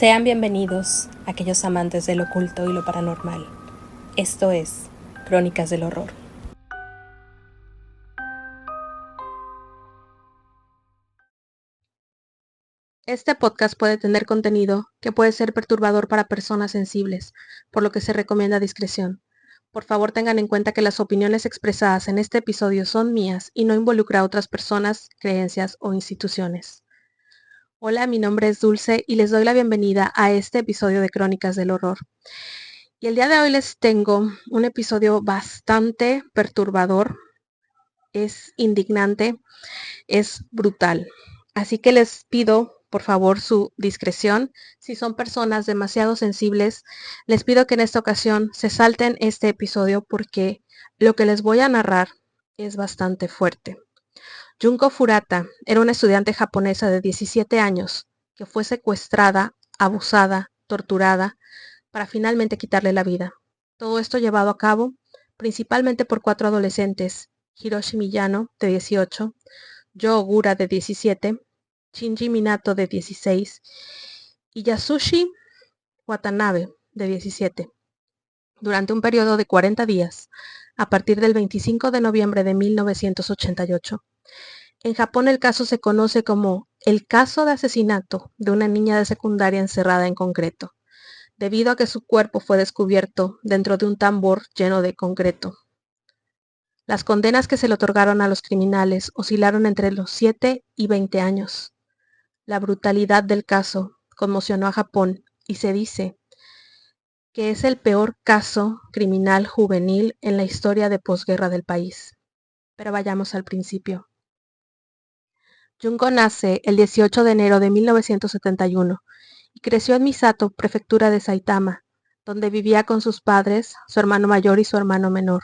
Sean bienvenidos aquellos amantes del oculto y lo paranormal. Esto es Crónicas del Horror. Este podcast puede tener contenido que puede ser perturbador para personas sensibles, por lo que se recomienda discreción. Por favor, tengan en cuenta que las opiniones expresadas en este episodio son mías y no involucra a otras personas, creencias o instituciones. Hola, mi nombre es Dulce y les doy la bienvenida a este episodio de Crónicas del Horror. Y el día de hoy les tengo un episodio bastante perturbador, es indignante, es brutal. Así que les pido, por favor, su discreción. Si son personas demasiado sensibles, les pido que en esta ocasión se salten este episodio porque lo que les voy a narrar es bastante fuerte. Junko Furata era una estudiante japonesa de 17 años que fue secuestrada, abusada, torturada, para finalmente quitarle la vida. Todo esto llevado a cabo principalmente por 4 adolescentes: Hiroshi Miyano, de 18, Yo Ogura, de 17, Shinji Minato, de 16, y Yasushi Watanabe, de 17, durante un periodo de 40 días, a partir del 25 de noviembre de 1988. En Japón el caso se conoce como el caso de asesinato de una niña de secundaria encerrada en concreto, debido a que su cuerpo fue descubierto dentro de un tambor lleno de concreto. Las condenas que se le otorgaron a los criminales oscilaron entre los 7 y 20 años. La brutalidad del caso conmocionó a Japón y se dice que es el peor caso criminal juvenil en la historia de posguerra del país. Pero vayamos al principio. Junko nace el 18 de enero de 1971 y creció en Misato, prefectura de Saitama, donde vivía con sus padres, su hermano mayor y su hermano menor.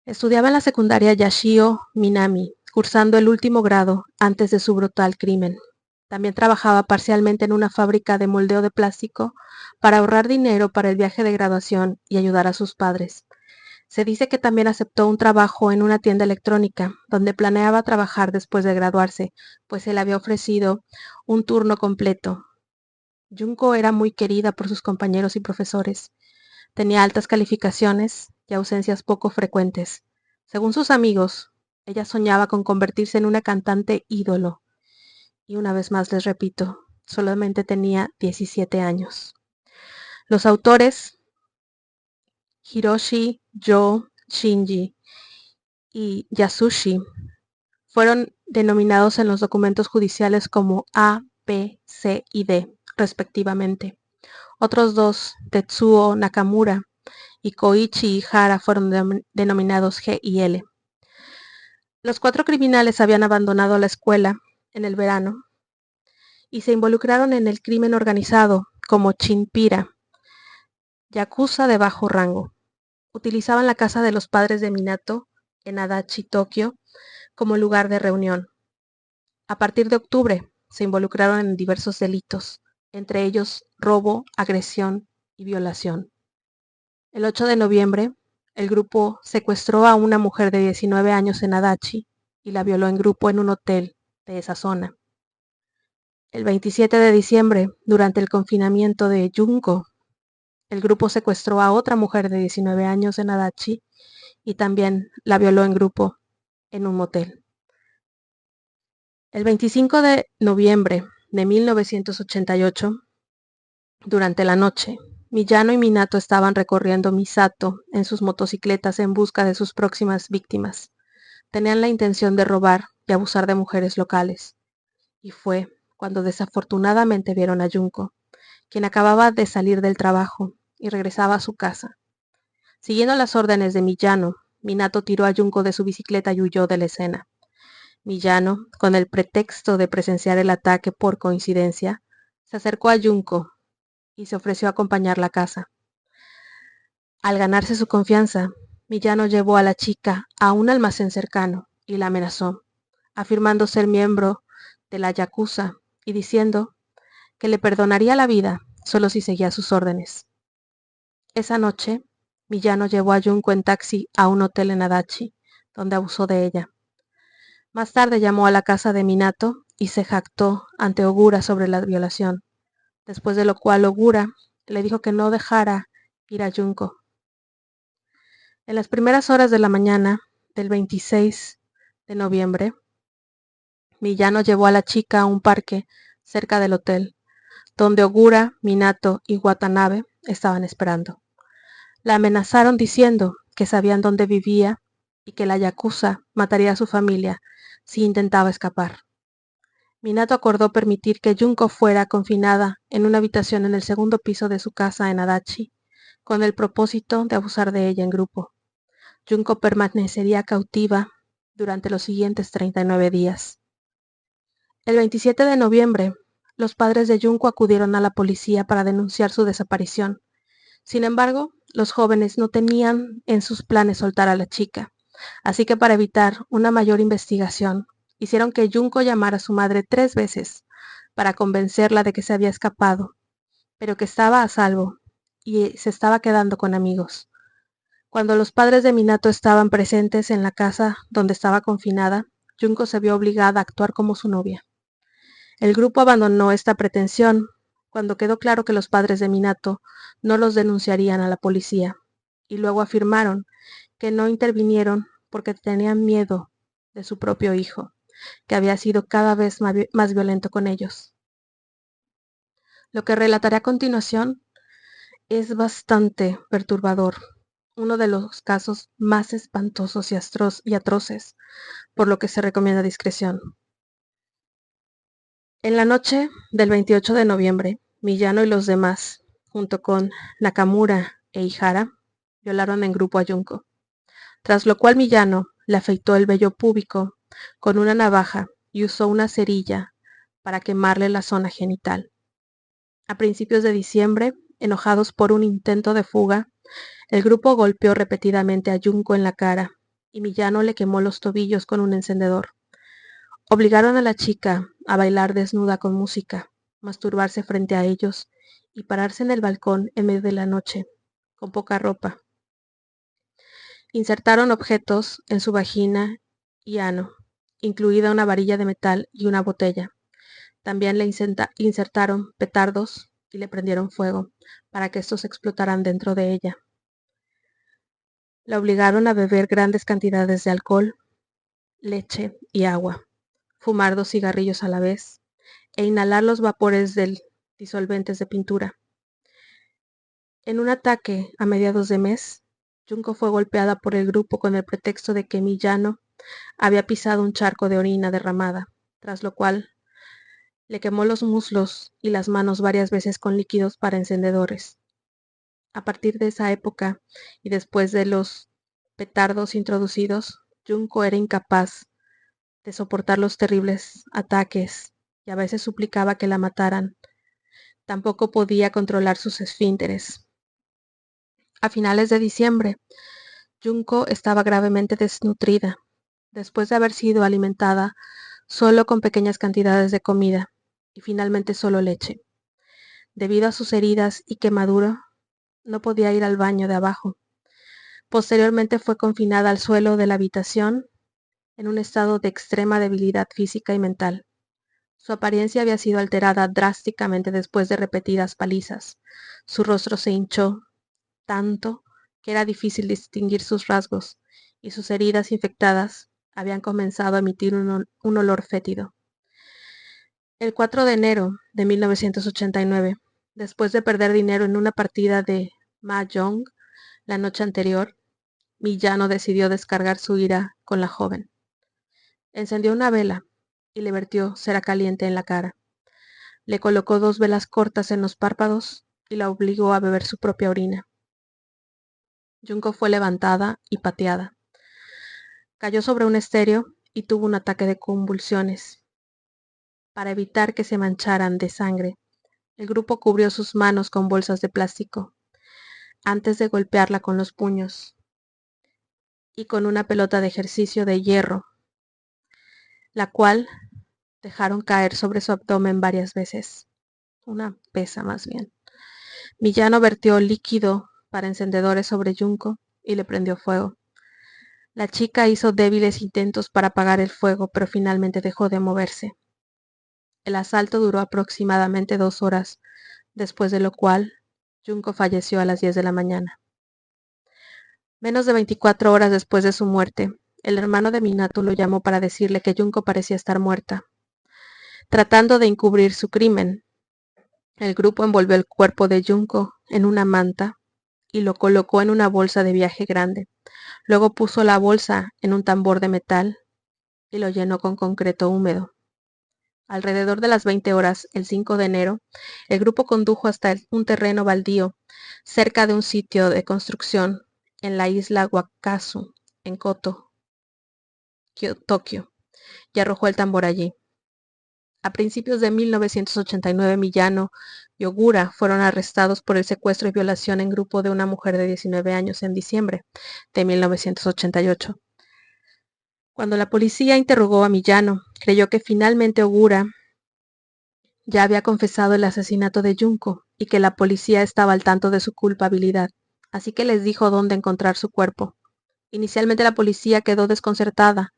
Estudiaba en la secundaria Yashio Minami, cursando el último grado antes de su brutal crimen. También trabajaba parcialmente en una fábrica de moldeo de plástico para ahorrar dinero para el viaje de graduación y ayudar a sus padres. Se dice que también aceptó un trabajo en una tienda electrónica, donde planeaba trabajar después de graduarse, pues se le había ofrecido un turno completo. Junko era muy querida por sus compañeros y profesores. Tenía altas calificaciones y ausencias poco frecuentes. Según sus amigos, ella soñaba con convertirse en una cantante ídolo. Y una vez más les repito, solamente tenía 17 años. Los autores Hiroshi, Yo, Shinji y Yasushi fueron denominados en los documentos judiciales como A, B, C y D, respectivamente. Otros dos, Tetsuo Nakamura y Koichi Ihara, fueron denominados G y L. Los 4 criminales habían abandonado la escuela en el verano y se involucraron en el crimen organizado como Chinpira, yakuza de bajo rango. Utilizaban la casa de los padres de Minato en Adachi, Tokio, como lugar de reunión. A partir de octubre se involucraron en diversos delitos, entre ellos robo, agresión y violación. El 8 de noviembre, el grupo secuestró a una mujer de 19 años en Adachi y la violó en grupo en un hotel de esa zona. El 27 de diciembre, durante el confinamiento de Junko, el grupo secuestró a otra mujer de 19 años en Adachi y también la violó en grupo en un motel. El 25 de noviembre de 1988, durante la noche, Miyano y Minato estaban recorriendo Misato en sus motocicletas en busca de sus próximas víctimas. Tenían la intención de robar y abusar de mujeres locales. Y fue cuando desafortunadamente vieron a Junko, quien acababa de salir del trabajo y regresaba a su casa. Siguiendo las órdenes de Miyano, Minato tiró a Junko de su bicicleta y huyó de la escena. Miyano, con el pretexto de presenciar el ataque por coincidencia, se acercó a Junko y se ofreció a acompañarla a casa. Al ganarse su confianza, Miyano llevó a la chica a un almacén cercano y la amenazó, afirmando ser miembro de la yakuza y diciendo que le perdonaría la vida solo si seguía sus órdenes. Esa noche, Miyano llevó a Junko en taxi a un hotel en Adachi, donde abusó de ella. Más tarde llamó a la casa de Minato y se jactó ante Ogura sobre la violación. después de lo cual Ogura le dijo que no dejara ir a Junko. En las primeras horas de la mañana del 26 de noviembre, Miyano llevó a la chica a un parque cerca del hotel, donde Ogura, Minato y Watanabe estaban esperando. La amenazaron diciendo que sabían dónde vivía y que la yakuza mataría a su familia si intentaba escapar. Minato acordó permitir que Junko fuera confinada en una habitación en el segundo piso de su casa en Adachi, con el propósito de abusar de ella en grupo. Junko permanecería cautiva durante los siguientes 39 días. El 27 de noviembre, los padres de Junko acudieron a la policía para denunciar su desaparición. Sin embargo, los jóvenes no tenían en sus planes soltar a la chica, así que para evitar una mayor investigación, hicieron que Junko llamara a su madre 3 veces para convencerla de que se había escapado, pero que estaba a salvo y se estaba quedando con amigos. Cuando los padres de Minato estaban presentes en la casa donde estaba confinada, Junko se vio obligada a actuar como su novia. El grupo abandonó esta pretensión cuando quedó claro que los padres de Minato no los denunciarían a la policía, y luego afirmaron que no intervinieron porque tenían miedo de su propio hijo, que había sido cada vez más violento con ellos. Lo que relataré a continuación es bastante perturbador, uno de los casos más espantosos y atroces, por lo que se recomienda discreción. En la noche del 28 de noviembre, Miyano y los demás, junto con Nakamura e Ihara, violaron en grupo a Junko, tras lo cual Miyano le afeitó el vello púbico con una navaja y usó una cerilla para quemarle la zona genital. A principios de diciembre, enojados por un intento de fuga, el grupo golpeó repetidamente a Junko en la cara y Miyano le quemó los tobillos con un encendedor. Obligaron a la chica a bailar desnuda con música, masturbarse frente a ellos y pararse en el balcón en medio de la noche, con poca ropa. Insertaron objetos en su vagina y ano, incluida una varilla de metal y una botella. También le insertaron petardos y le prendieron fuego para que estos explotaran dentro de ella. La obligaron a beber grandes cantidades de alcohol, leche y agua, fumar 2 cigarrillos a la vez e inhalar los vapores del disolventes de pintura. En un ataque a mediados de mes, Junko fue golpeada por el grupo con el pretexto de que Miyano había pisado un charco de orina derramada, tras lo cual le quemó los muslos y las manos varias veces con líquidos para encendedores. A partir de esa época y después de los petardos introducidos, Junko era incapaz de soportar los terribles ataques y a veces suplicaba que la mataran. Tampoco podía controlar sus esfínteres. A finales de diciembre, Junko estaba gravemente desnutrida, después de haber sido alimentada solo con pequeñas cantidades de comida y finalmente solo leche. Debido a sus heridas y quemadura, no podía ir al baño de abajo. Posteriormente fue confinada al suelo de la habitación en un estado de extrema debilidad física y mental. Su apariencia había sido alterada drásticamente después de repetidas palizas. Su rostro se hinchó tanto que era difícil distinguir sus rasgos, y sus heridas infectadas habían comenzado a emitir un olor fétido. El 4 de enero de 1989, después de perder dinero en una partida de mahjong la noche anterior, Miyano decidió descargar su ira con la joven. Encendió una vela y le vertió cera caliente en la cara. Le colocó 2 velas cortas en los párpados y la obligó a beber su propia orina. Junko fue levantada y pateada. Cayó sobre un estéreo y tuvo un ataque de convulsiones. Para evitar que se mancharan de sangre, el grupo cubrió sus manos con bolsas de plástico, antes de golpearla con los puños y con una pelota de ejercicio de hierro, la cual dejaron caer sobre su abdomen varias veces. Una pesa más bien. Miyano vertió líquido para encendedores sobre Junko y le prendió fuego. La chica hizo débiles intentos para apagar el fuego, pero finalmente dejó de moverse. El asalto duró aproximadamente 2 horas, después de lo cual Junko falleció a las 10 de la mañana. Menos de 24 horas después de su muerte, el hermano de Minato lo llamó para decirle que Junko parecía estar muerta. Tratando de encubrir su crimen, el grupo envolvió el cuerpo de Junko en una manta y lo colocó en una bolsa de viaje grande. Luego puso la bolsa en un tambor de metal y lo llenó con concreto húmedo. Alrededor de las 20 horas, el 5 de enero, el grupo condujo hasta un terreno baldío cerca de un sitio de construcción en la isla Wakasu, en Koto, Tokio, y arrojó el tambor allí. A principios de 1989, Miyano y Ogura fueron arrestados por el secuestro y violación en grupo de una mujer de 19 años en diciembre de 1988. Cuando la policía interrogó a Miyano, creyó que finalmente Ogura ya había confesado el asesinato de Junko y que la policía estaba al tanto de su culpabilidad, así que les dijo dónde encontrar su cuerpo. Inicialmente la policía quedó desconcertada,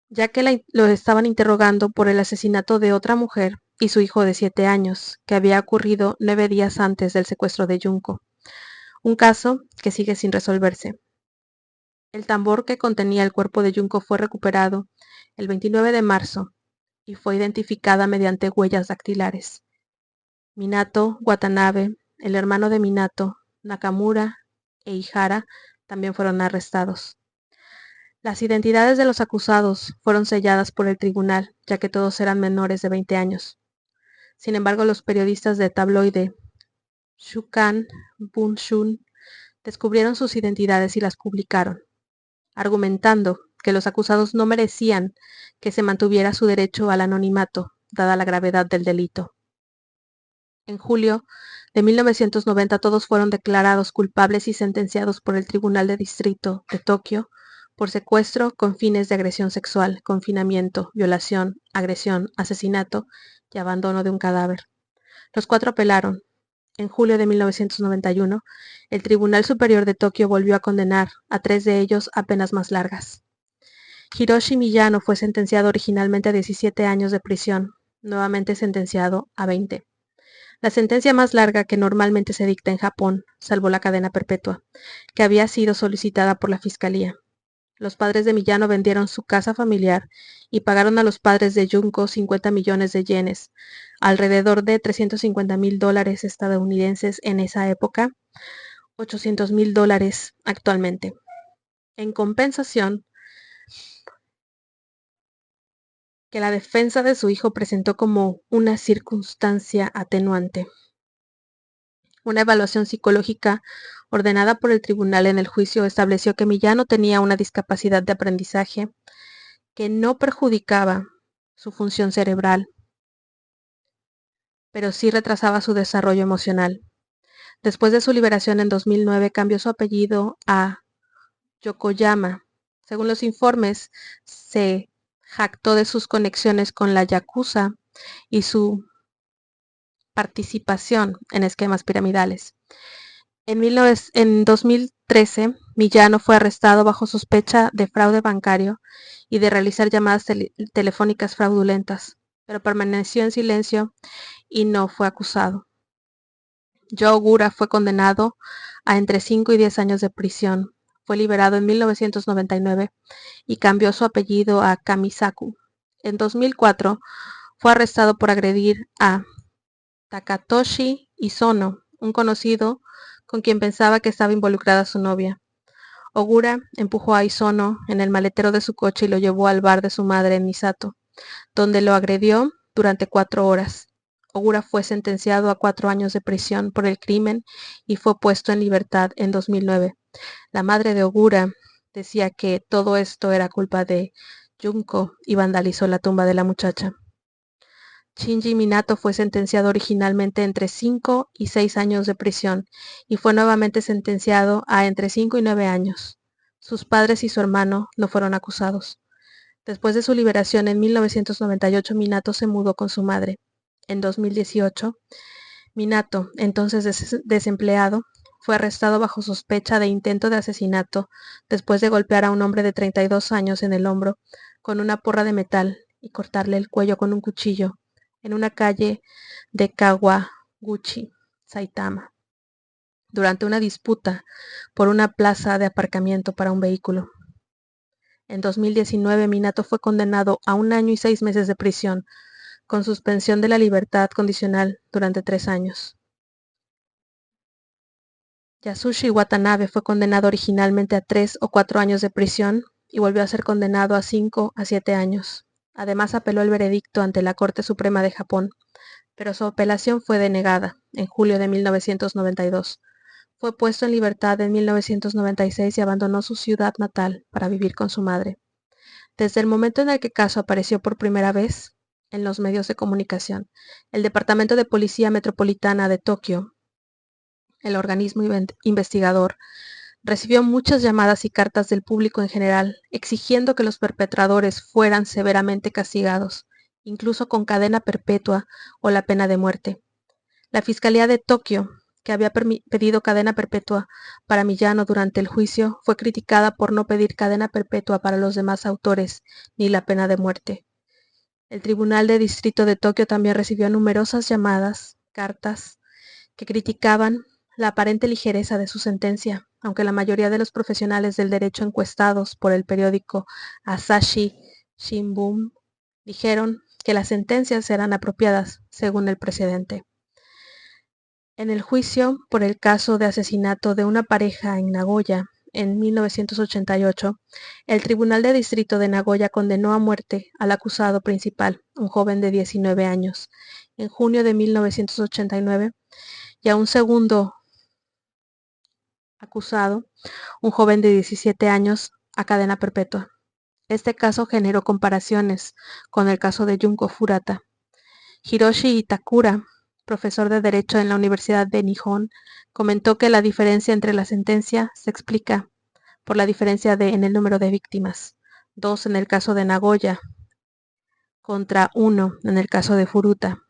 ya que lo estaban interrogando por el asesinato de otra mujer y su hijo de 7 años, que había ocurrido 9 días antes del secuestro de Junko, un caso que sigue sin resolverse. El tambor que contenía el cuerpo de Junko fue recuperado el 29 de marzo y fue identificada mediante huellas dactilares. Minato Watanabe, el hermano de Minato, Nakamura e Ihara también fueron arrestados. Las identidades de los acusados fueron selladas por el tribunal, ya que todos eran menores de 20 años. Sin embargo, los periodistas de tabloide Shukan Bunshun descubrieron sus identidades y las publicaron, argumentando que los acusados no merecían que se mantuviera su derecho al anonimato, dada la gravedad del delito. En julio de 1990 todos fueron declarados culpables y sentenciados por el Tribunal de Distrito de Tokio por secuestro con fines de agresión sexual, confinamiento, violación, agresión, asesinato y abandono de un cadáver. Los 4 apelaron. En julio de 1991, el Tribunal Superior de Tokio volvió a condenar a 3 de ellos a penas más largas. Hiroshi Miyano fue sentenciado originalmente a 17 años de prisión, nuevamente sentenciado a 20. La sentencia más larga que normalmente se dicta en Japón, salvo la cadena perpetua, que había sido solicitada por la Fiscalía. Los padres de Miyano vendieron su casa familiar y pagaron a los padres de Junko 50 millones de yenes, alrededor de $350,000 estadounidenses en esa época, $800,000 actualmente. En compensación, que la defensa de su hijo presentó como una circunstancia atenuante. Una evaluación psicológica ordenada por el tribunal en el juicio estableció que Miyano tenía una discapacidad de aprendizaje que no perjudicaba su función cerebral, pero sí retrasaba su desarrollo emocional. Después de su liberación en 2009, cambió su apellido a Yokoyama. Según los informes, se jactó de sus conexiones con la Yakuza y su participación en esquemas piramidales. En 2013, Miyano fue arrestado bajo sospecha de fraude bancario y de realizar llamadas telefónicas fraudulentas, pero permaneció en silencio y no fue acusado. Joe Ogura fue condenado a entre 5 y 10 años de prisión. Fue liberado en 1999 y cambió su apellido a Kamisaku. En 2004 fue arrestado por agredir a Takatoshi Isono, un conocido con quien pensaba que estaba involucrada su novia. Ogura empujó a Isono en el maletero de su coche y lo llevó al bar de su madre en Misato, donde lo agredió durante 4 horas. Ogura fue sentenciado a 4 años de prisión por el crimen y fue puesto en libertad en 2009. La madre de Ogura decía que todo esto era culpa de Junko y vandalizó la tumba de la muchacha. Shinji Minato fue sentenciado originalmente entre 5 y 6 años de prisión y fue nuevamente sentenciado a entre 5 y 9 años. Sus padres y su hermano no fueron acusados. Después de su liberación en 1998, Minato se mudó con su madre. En 2018, Minato, entonces desempleado, fue arrestado bajo sospecha de intento de asesinato después de golpear a un hombre de 32 años en el hombro con una porra de metal y cortarle el cuello con un cuchillo en una calle de Kawaguchi, Saitama, durante una disputa por una plaza de aparcamiento para un vehículo. En 2019, Minato fue condenado a 1 año y 6 meses de prisión, con suspensión de la libertad condicional durante 3 años. Yasushi Watanabe fue condenado originalmente a 3 o 4 años de prisión y volvió a ser condenado a 5 a 7 años. Además, apeló el veredicto ante la Corte Suprema de Japón, pero su apelación fue denegada en julio de 1992. Fue puesto en libertad en 1996 y abandonó su ciudad natal para vivir con su madre. Desde el momento en el que el caso apareció por primera vez en los medios de comunicación, el Departamento de Policía Metropolitana de Tokio, el organismo investigador, recibió muchas llamadas y cartas del público en general, exigiendo que los perpetradores fueran severamente castigados, incluso con cadena perpetua o la pena de muerte. La Fiscalía de Tokio, que había pedido cadena perpetua para Miyano durante el juicio, fue criticada por no pedir cadena perpetua para los demás autores ni la pena de muerte. El Tribunal de Distrito de Tokio también recibió numerosas llamadas, cartas, que criticaban la aparente ligereza de su sentencia, aunque la mayoría de los profesionales del derecho encuestados por el periódico Asahi Shimbun dijeron que las sentencias eran apropiadas según el precedente. En el juicio por el caso de asesinato de una pareja en Nagoya en 1988, el Tribunal de Distrito de Nagoya condenó a muerte al acusado principal, un joven de 19 años, en junio de 1989, y a un segundo acusado, un joven de 17 años, a cadena perpetua. Este caso generó comparaciones con el caso de Junko Furuta. Hiroshi Itakura, profesor de Derecho en la Universidad de Nihon, comentó que la diferencia entre la sentencia se explica por la diferencia en el número de víctimas, 2 en el caso de Nagoya contra 1 en el caso de Furuta,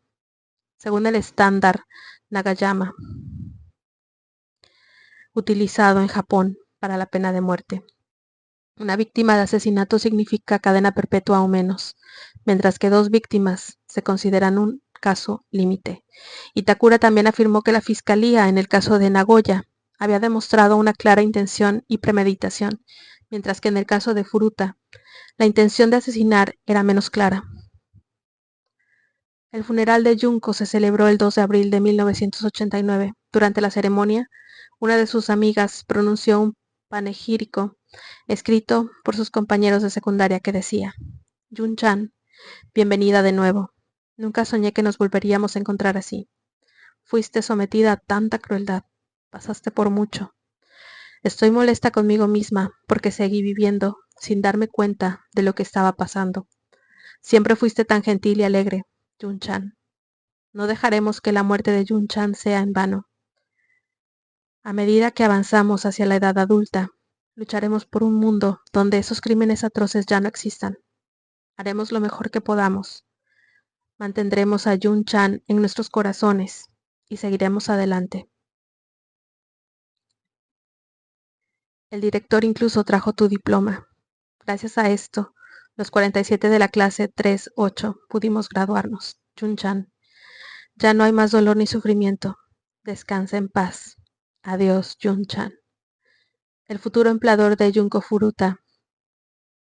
según el estándar Nagayama utilizado en Japón para la pena de muerte. Una víctima de asesinato significa cadena perpetua o menos, mientras que 2 víctimas se consideran un caso límite. Itakura también afirmó que la fiscalía en el caso de Nagoya había demostrado una clara intención y premeditación, mientras que en el caso de Furuta, la intención de asesinar era menos clara. El funeral de Junko se celebró el 2 de abril de 1989. Durante la ceremonia, una de sus amigas pronunció un panegírico escrito por sus compañeros de secundaria que decía: Jun-chan, bienvenida de nuevo. Nunca soñé que nos volveríamos a encontrar así. Fuiste sometida a tanta crueldad. Pasaste por mucho. Estoy molesta conmigo misma porque seguí viviendo sin darme cuenta de lo que estaba pasando. Siempre fuiste tan gentil y alegre, Jun-chan. No dejaremos que la muerte de Jun-chan sea en vano. A medida que avanzamos hacia la edad adulta, lucharemos por un mundo donde esos crímenes atroces ya no existan. Haremos lo mejor que podamos. Mantendremos a Jun-chan en nuestros corazones y seguiremos adelante. El director incluso trajo tu diploma. Gracias a esto, los 47 de la clase 3-8 pudimos graduarnos. Jun-chan, ya no hay más dolor ni sufrimiento. Descansa en paz. Adiós, Jun-chan. El futuro empleador de Junko Furuta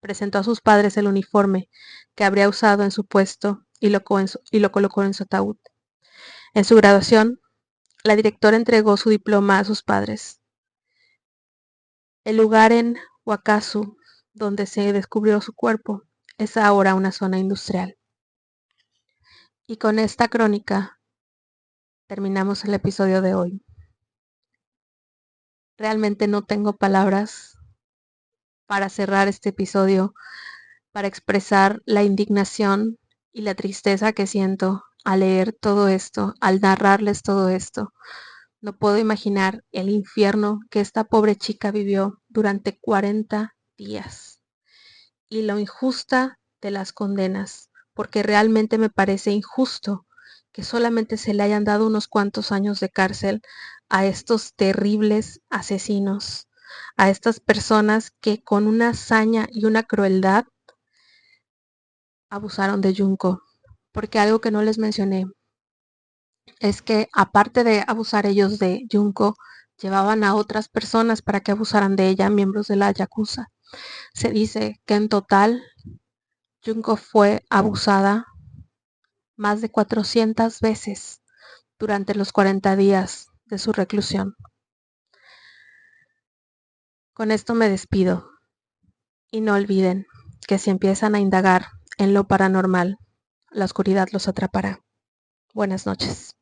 presentó a sus padres el uniforme que habría usado en su puesto y lo colocó en su ataúd. En su graduación, la directora entregó su diploma a sus padres. El lugar en Wakasu donde se descubrió su cuerpo es ahora una zona industrial. Y con esta crónica terminamos el episodio de hoy. Realmente no tengo palabras para cerrar este episodio, para expresar la indignación y la tristeza que siento al leer todo esto, al narrarles todo esto. No puedo imaginar el infierno que esta pobre chica vivió durante 40 días y lo injusta de las condenas, porque realmente me parece injusto que solamente se le hayan dado unos cuantos años de cárcel a estos terribles asesinos, a estas personas que con una hazaña y una crueldad abusaron de Junko. porque algo que no les mencioné es que aparte de abusar ellos de Junko, llevaban a otras personas para que abusaran de ella, miembros de la Yakuza. Se dice que en total Junko fue abusada más de 400 veces durante los 40 días de su reclusión. Con esto me despido y no olviden que si empiezan a indagar en lo paranormal, la oscuridad los atrapará. Buenas noches.